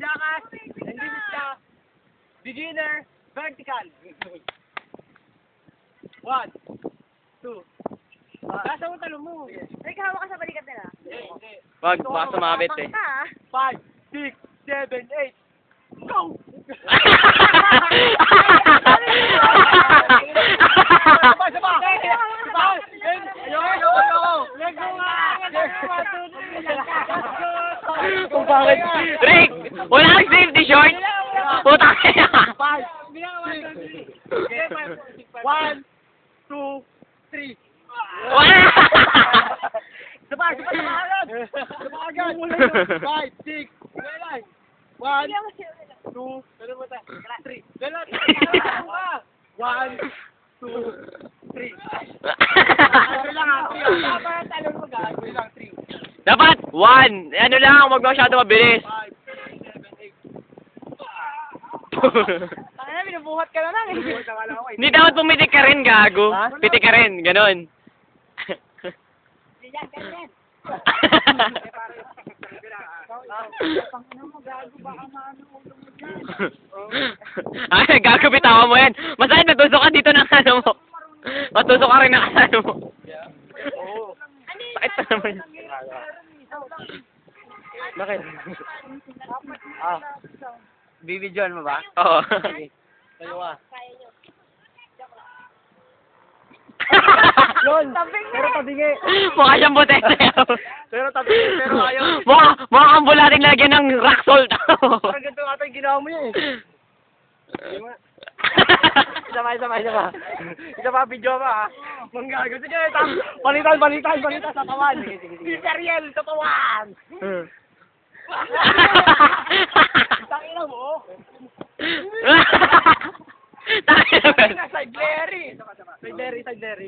Jackass, and this is the beginner vertical. 1, 2. Nasa mo talo mo. Ay, kahawa ka sa balikat nila. Wag, baka sumabit eh. 5, 6, 7, 8. Go! Kung bakit? Rick! Wala kang safety short! Puta kaya! 1, 2, 3. Sabay agad! 5, 6, 1, 2, 3. 1, 2, 3. Dapat, 1. Ano lang, huwag masyado mabilis. 5, 7, 8. Tangina, binubuhat ka na lang eh. Hindi dapat pumitik ka rin, gago. Pitik ka rin, ganon. Yan, ganyan. Ay, gago, bitawan mo yan. Masakit, natusok ka dito ng ano mo. Matusok ka rin ng ano mo. Sakit na naman yun. Bakit? Bibidyoan mo ba? Oo. Tayo ka. Lol, Pero tabingi. Mukha siyang botete. Pero tabingi. Pero ayaw. Mukha kang bulating lagyan ng rock salt. Parang ganito ata yung ginawa mo yun eh. Isa pa. Isa pa, video pa ha. Manggago. Sige, palitan sa tawan. Si Ariel, sa tawan. Tangina mo. Tangina mo. Side Larry. Side Larry.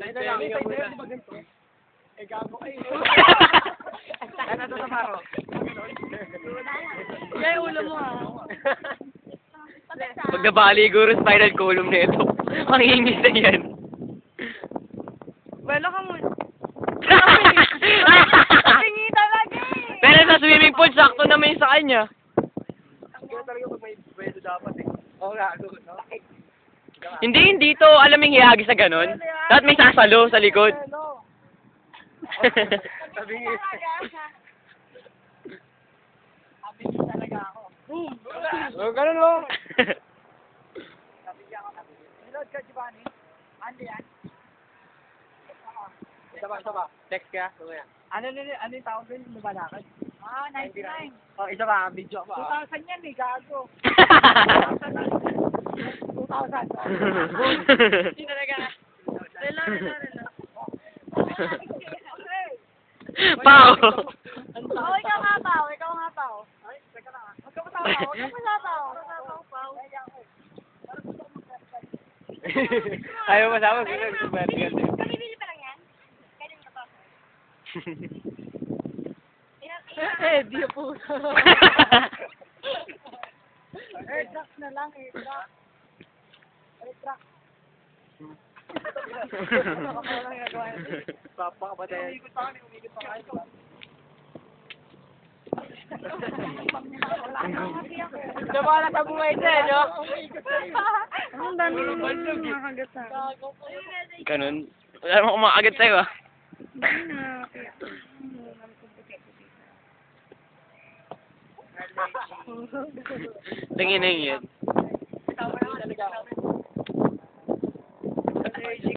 Eh, gago kayo. Ano to sa paro? Kaya ulo mo ha. Pag nabali, guro spinal column na ito. Ang ingis na yan. Wala ka mo. Tingi talaga eh. Pero sa swimming pool, sakto naman yung sa kanya. Kaya talaga pag may pwedo dapat eh. Oo nga, no? Hindi to alam yung hiyagi sa ganon. Dapat may sasalo sa likod. Sabi nga. Talaga ako. Ganun mo. Reload ka, Giovanni. Andi yan. Isa pa. Text ka. Ano yung tawag din? Lumalakad? 99. Oh, isa pa. Video pa. 2,000 yan eh, gago. 2,000. Hindi talaga. Reload. Pao! Oh, ikaw nga, Pao. Ay, teka lang. Huwag ka matawa. Ayaw mo sama. Kamibili pa lang yan? Kaya mo to. Di po. Airtrack na lang, airtrack. Papakapatay. Umikot pa kayo. Diba na sa buhay siya, no? Ang dami ng makagat sa akin. Ganon. Wala naman kumakagat sa'yo ah. Tingin na yun.